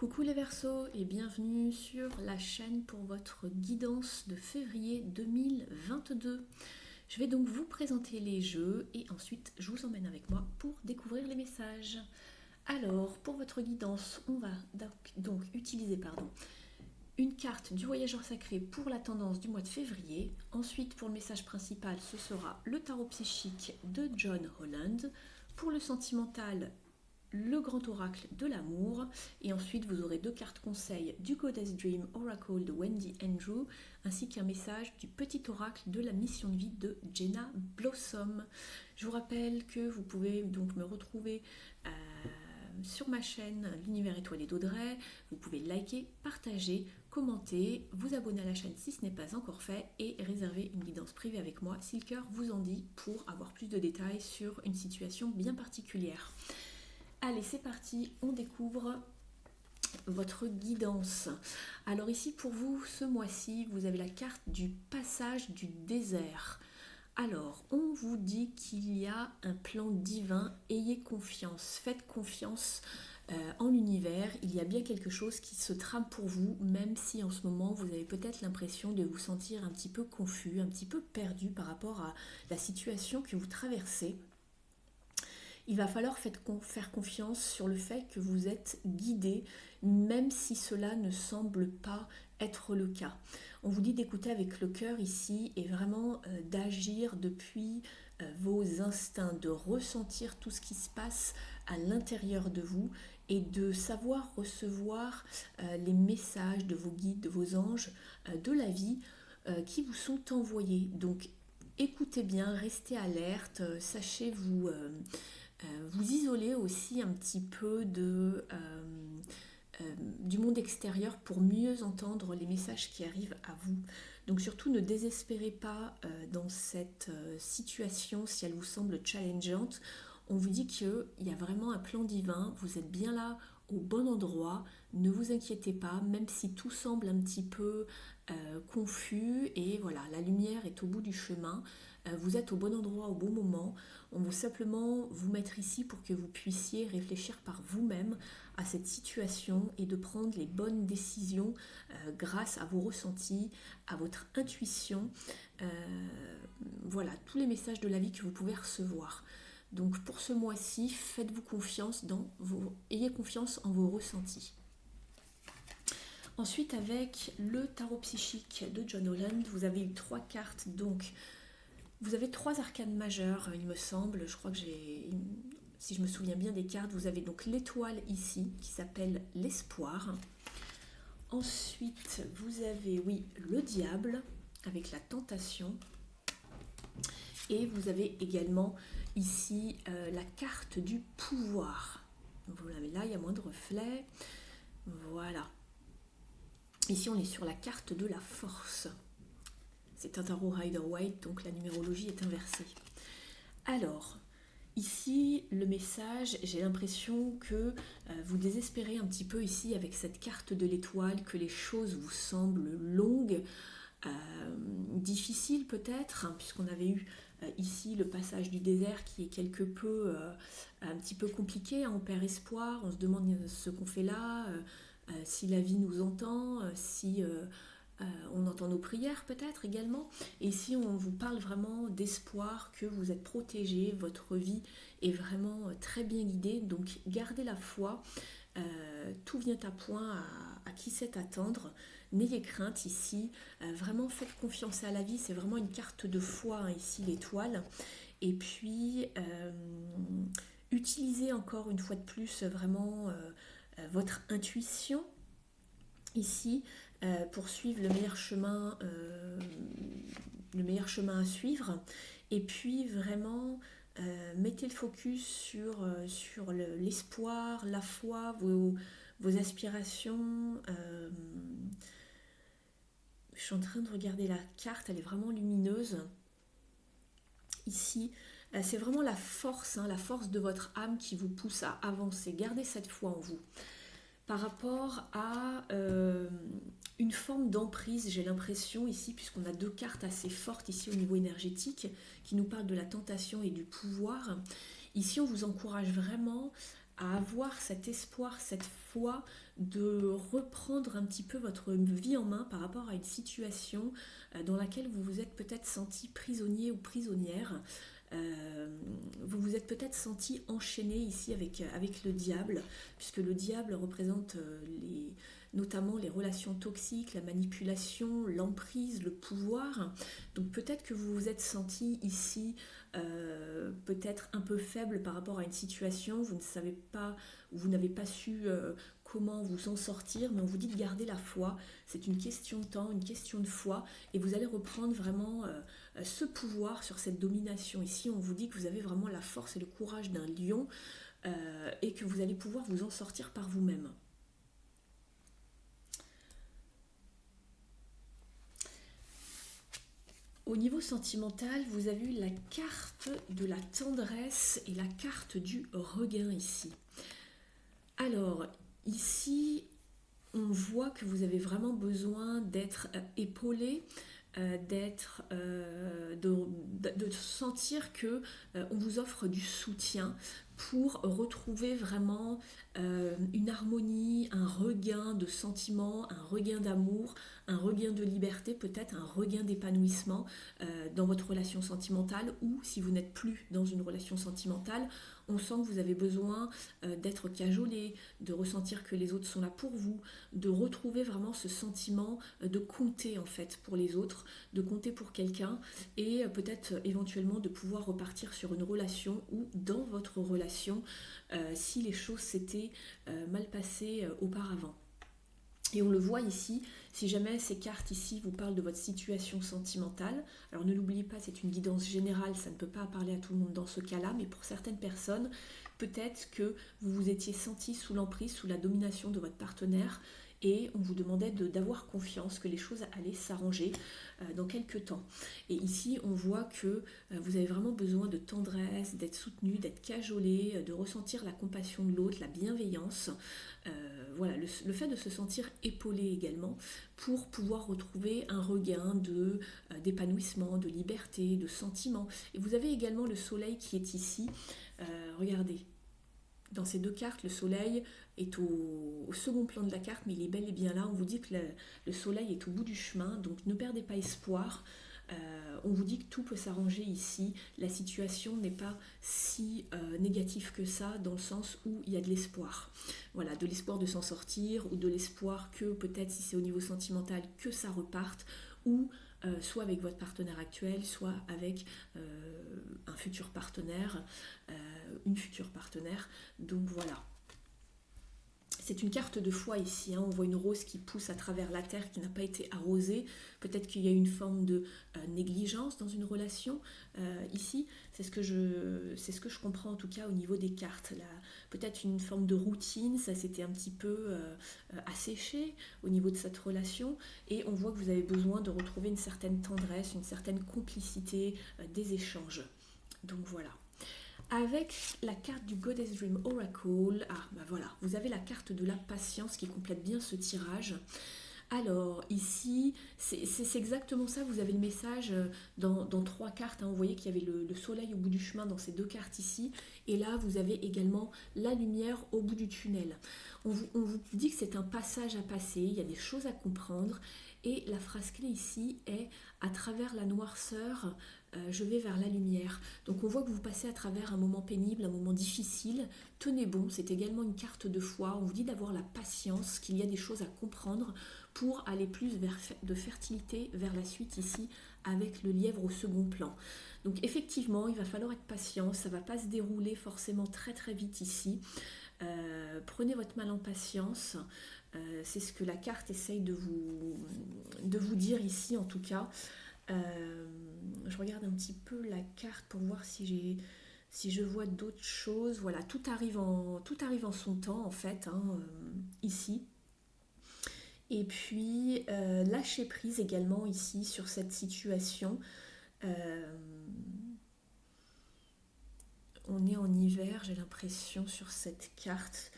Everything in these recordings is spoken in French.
Coucou les Verseaux et bienvenue sur la chaîne pour votre guidance de février 2022. Je vais donc vous présenter les jeux et ensuite je vous emmène avec moi pour découvrir les messages. Alors, pour votre guidance, on va donc utiliser une carte du voyageur sacré pour la tendance du mois de février. Ensuite, pour le message principal, ce sera le tarot psychique de John Holland. Pour le sentimental, le grand oracle de l'amour, et ensuite vous aurez deux cartes conseils du Goddess Dream Oracle de Wendy Andrew, ainsi qu'un message du petit oracle de la mission de vie de Jenna Blossom. Je vous rappelle que vous pouvez donc me retrouver sur ma chaîne L'Univers étoilé d'Audrey. Vous pouvez liker, partager, commenter, vous abonner à la chaîne si ce n'est pas encore fait et réserver une guidance privée avec moi si le cœur vous en dit pour avoir plus de détails sur une situation bien particulière. Allez, c'est parti, on découvre votre guidance. Alors ici, pour vous, ce mois-ci, vous avez la carte du passage du désert. Alors, on vous dit qu'il y a un plan divin, ayez confiance, faites confiance en l'univers. Il y a bien quelque chose qui se trame pour vous, même si en ce moment, vous avez peut-être l'impression de vous sentir un petit peu confus, un petit peu perdu par rapport à la situation que vous traversez. Il va falloir faire confiance sur le fait que vous êtes guidé, même si cela ne semble pas être le cas. On vous dit d'écouter avec le cœur ici et vraiment d'agir depuis vos instincts, de ressentir tout ce qui se passe à l'intérieur de vous et de savoir recevoir les messages de vos guides, de vos anges, de la vie qui vous sont envoyés. Donc écoutez bien, restez alerte, sachez vous isoler aussi un petit peu du monde extérieur pour mieux entendre les messages qui arrivent à vous. Donc surtout ne désespérez pas dans cette situation si elle vous semble challengeante. On vous dit qu'il y a vraiment un plan divin, vous êtes bien là au bon endroit, ne vous inquiétez pas, même si tout semble un petit peu confus et voilà, la lumière est au bout du chemin, vous êtes au bon endroit au bon moment. On veut simplement vous mettre ici pour que vous puissiez réfléchir par vous-même à cette situation et de prendre les bonnes décisions grâce à vos ressentis, à votre intuition. Voilà, tous les messages de la vie que vous pouvez recevoir. Donc pour ce mois-ci, faites-vous confiance ayez confiance en vos ressentis. Ensuite, avec le tarot psychique de John Holland, vous avez eu 3 cartes, donc vous avez 3 arcanes majeures, il me semble. Je crois que si je me souviens bien des cartes, vous avez donc l'étoile ici, qui s'appelle l'espoir. Ensuite, vous avez, oui, le diable, avec la tentation. Et vous avez également ici la carte du pouvoir. Vous l'avez là, il y a moins de reflets. Voilà. Ici, on est sur la carte de la force. C'est un tarot Rider-Waite, donc la numérologie est inversée. Alors, ici, le message, j'ai l'impression que vous désespérez un petit peu ici avec cette carte de l'étoile, que les choses vous semblent longues, difficiles peut-être, hein, puisqu'on avait eu ici le passage du désert qui est quelque peu, un petit peu compliqué, hein, on perd espoir, on se demande ce qu'on fait là, si la vie nous entend, si on entend nos prières peut-être également. Et ici on vous parle vraiment d'espoir, que vous êtes protégé, votre vie est vraiment très bien guidée, donc gardez la foi, tout vient à point à qui sait attendre. N'ayez crainte ici, vraiment faites confiance à la vie, c'est vraiment une carte de foi, hein, ici l'étoile. Et puis utilisez encore une fois de plus vraiment votre intuition ici pour suivre le meilleur chemin à suivre. Et puis vraiment mettez le focus sur l'espoir, la foi, vos aspirations. Je suis en train de regarder la carte, elle est vraiment lumineuse. Ici, c'est vraiment la force, hein, la force de votre âme qui vous pousse à avancer. Gardez cette foi en vous. Par rapport à une forme d'emprise, j'ai l'impression ici, puisqu'on a 2 cartes assez fortes ici au niveau énergétique, qui nous parlent de la tentation et du pouvoir. Ici, on vous encourage vraiment à avoir cet espoir, cette foi de reprendre un petit peu votre vie en main par rapport à une situation dans laquelle vous vous êtes peut-être senti prisonnier ou prisonnière. Vous vous êtes peut-être senti enchaîné ici avec le diable, puisque le diable représente notamment les relations toxiques, la manipulation, l'emprise, le pouvoir. Donc peut-être que vous vous êtes senti ici peut-être un peu faible par rapport à une situation, vous ne savez pas, vous n'avez pas su comment vous en sortir, mais on vous dit de garder la foi, c'est une question de temps, une question de foi, et vous allez reprendre vraiment ce pouvoir sur cette domination. Ici, on vous dit que vous avez vraiment la force et le courage d'un lion et que vous allez pouvoir vous en sortir par vous-même. Au niveau sentimental, vous avez eu la carte de la tendresse et la carte du regain ici. Alors, ici, on voit que vous avez vraiment besoin d'être épaulé, de sentir que on vous offre du soutien pour retrouver vraiment une harmonie, un regain de sentiments, un regain d'amour, un regain de liberté, peut-être un regain d'épanouissement dans votre relation sentimentale, ou si vous n'êtes plus dans une relation sentimentale, on sent que vous avez besoin d'être cajolé, de ressentir que les autres sont là pour vous, de retrouver vraiment ce sentiment de compter en fait pour les autres, de compter pour quelqu'un et peut-être éventuellement de pouvoir repartir sur une relation ou dans votre relation si les choses s'étaient mal passées auparavant. Et on le voit ici, si jamais ces cartes ici vous parlent de votre situation sentimentale, alors ne l'oubliez pas, c'est une guidance générale, ça ne peut pas parler à tout le monde dans ce cas-là, mais pour certaines personnes, peut-être que vous vous étiez senti sous l'emprise, sous la domination de votre partenaire, et on vous demandait d'avoir confiance que les choses allaient s'arranger dans quelques temps. Et ici, on voit que vous avez vraiment besoin de tendresse, d'être soutenu, d'être cajolé, de ressentir la compassion de l'autre, la bienveillance. Voilà, le fait de se sentir épaulé également pour pouvoir retrouver un regain d'épanouissement, de liberté, de sentiment. Et vous avez également le soleil qui est ici. Regardez, dans ces deux cartes, le soleil est au second plan de la carte, mais il est bel et bien là. On vous dit que le soleil est au bout du chemin, donc ne perdez pas espoir. On vous dit que tout peut s'arranger ici. La situation n'est pas si négative que ça, dans le sens où il y a de l'espoir. Voilà, de l'espoir de s'en sortir, ou de l'espoir que peut-être si c'est au niveau sentimental, que ça reparte, ou soit avec votre partenaire actuel, soit avec un futur partenaire, une future partenaire. Donc voilà. C'est une carte de foi ici, hein. On voit une rose qui pousse à travers la terre, qui n'a pas été arrosée. Peut-être qu'il y a une forme de négligence dans une relation. Ici, c'est ce que je comprends en tout cas au niveau des cartes. Peut-être une forme de routine, ça s'était un petit peu asséché au niveau de cette relation. Et on voit que vous avez besoin de retrouver une certaine tendresse, une certaine complicité des échanges. Donc voilà. Avec la carte du Goddess Dream Oracle, voilà, vous avez la carte de la patience qui complète bien ce tirage. Alors ici, c'est exactement ça, vous avez le message dans trois cartes, hein. Vous voyez qu'il y avait le soleil au bout du chemin dans ces deux cartes ici, et là vous avez également la lumière au bout du tunnel. On vous dit que c'est un passage à passer, il y a des choses à comprendre, et la phrase clé ici est « à travers la noirceur, je vais vers la lumière ». Donc on voit que vous passez à travers un moment pénible, un moment difficile. Tenez bon, c'est également une carte de foi. On vous dit d'avoir la patience, qu'il y a des choses à comprendre pour aller plus vers de fertilité vers la suite ici avec le lièvre au second plan. Donc effectivement, il va falloir être patient, ça ne va pas se dérouler forcément très très vite ici. Prenez votre mal en patience. C'est ce que la carte essaye de vous dire ici en tout cas. Je regarde un petit peu la carte pour voir si je vois d'autres choses. Voilà, tout arrive en son temps en fait, hein, ici. Et puis lâcher prise également ici sur cette situation. On est en hiver, j'ai l'impression sur cette carte.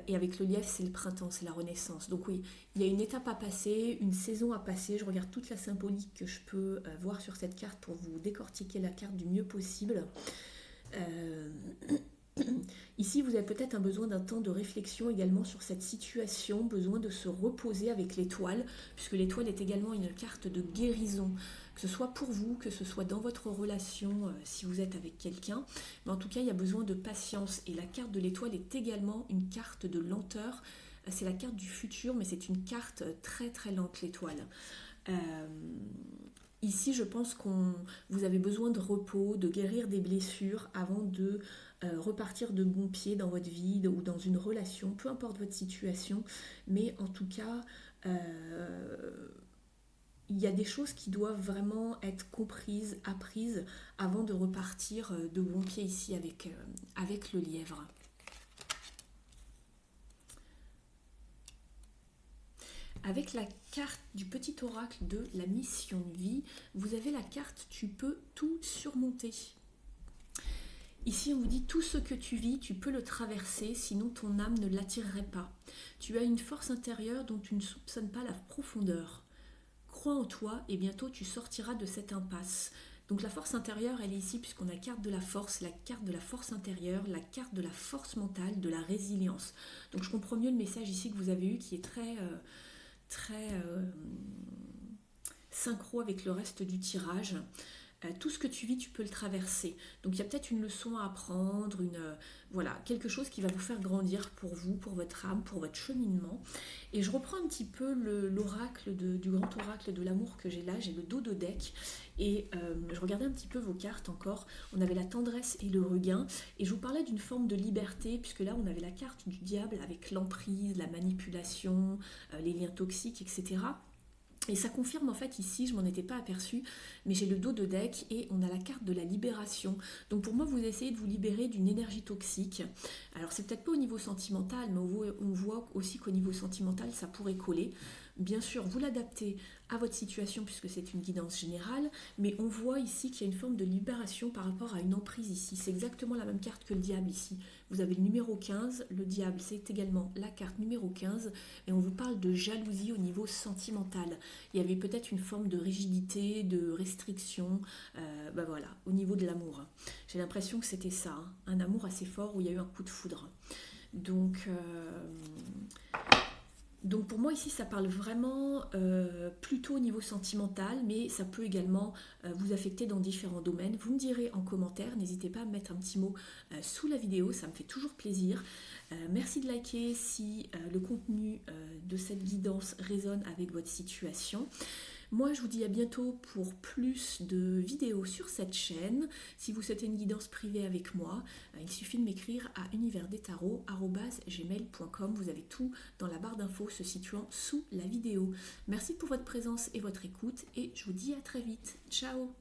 Et avec le lièvre, c'est le printemps, c'est la renaissance. Donc oui, il y a une étape à passer, une saison à passer. Je regarde toute la symbolique que je peux voir sur cette carte pour vous décortiquer la carte du mieux possible. Ici, vous avez peut-être un besoin d'un temps de réflexion également sur cette situation, besoin de se reposer avec l'étoile, puisque l'étoile est également une carte de guérison, que ce soit pour vous, que ce soit dans votre relation, si vous êtes avec quelqu'un. Mais en tout cas, il y a besoin de patience. Et la carte de l'étoile est également une carte de lenteur. C'est la carte du futur, mais c'est une carte très très lente, l'étoile. Euh, Ici, je pense qu'on vous avez besoin de repos, de guérir des blessures avant de repartir de bon pied dans votre vie ou dans une relation, peu importe votre situation. Mais en tout cas, euh, il y a des choses qui doivent vraiment être comprises, apprises, avant de repartir de bon pied ici avec le lièvre. Avec la carte du petit oracle de la mission de vie, vous avez la carte Tu peux tout surmonter. Ici, on vous dit tout ce que tu vis, tu peux le traverser, sinon ton âme ne l'attirerait pas. Tu as une force intérieure dont tu ne soupçonnes pas la profondeur. Crois en toi et bientôt tu sortiras de cette impasse. Donc la force intérieure, elle est ici puisqu'on a la carte de la force intérieure, la carte de la force mentale, de la résilience. Donc je comprends mieux le message ici que vous avez eu qui est très synchro avec le reste du tirage. Tout ce que tu vis, tu peux le traverser. Donc il y a peut-être une leçon à apprendre, voilà, quelque chose qui va vous faire grandir pour vous, pour votre âme, pour votre cheminement. Et je reprends un petit peu l'oracle du grand oracle de l'amour que j'ai là, j'ai le dos de deck. Et je regardais un petit peu vos cartes encore. On avait la tendresse et le regain. Et je vous parlais d'une forme de liberté, puisque là on avait la carte du diable avec l'emprise, la manipulation, les liens toxiques, etc. Et ça confirme en fait ici, je m'en étais pas aperçue, mais j'ai le dos de deck et on a la carte de la libération. Donc pour moi, vous essayez de vous libérer d'une énergie toxique. Alors c'est peut-être pas au niveau sentimental, mais on voit aussi qu'au niveau sentimental, ça pourrait coller. Bien sûr, vous l'adaptez à votre situation puisque c'est une guidance générale, mais on voit ici qu'il y a une forme de libération par rapport à une emprise ici. C'est exactement la même carte que le diable ici. Vous avez le numéro 15, le diable c'est également la carte numéro 15, et on vous parle de jalousie au niveau sentimental. Il y avait peut-être une forme de rigidité, de restriction, voilà, au niveau de l'amour. J'ai l'impression que c'était ça, hein, un amour assez fort où il y a eu un coup de foudre. Donc, donc pour moi ici ça parle vraiment plutôt au niveau sentimental, mais ça peut également vous affecter dans différents domaines. Vous me direz en commentaire, n'hésitez pas à mettre un petit mot sous la vidéo, ça me fait toujours plaisir. Merci de liker si le contenu de cette guidance résonne avec votre situation. Moi, je vous dis à bientôt pour plus de vidéos sur cette chaîne. Si vous souhaitez une guidance privée avec moi, il suffit de m'écrire à universdestarot@gmail.com. Vous avez tout dans la barre d'infos se situant sous la vidéo. Merci pour votre présence et votre écoute et je vous dis à très vite. Ciao!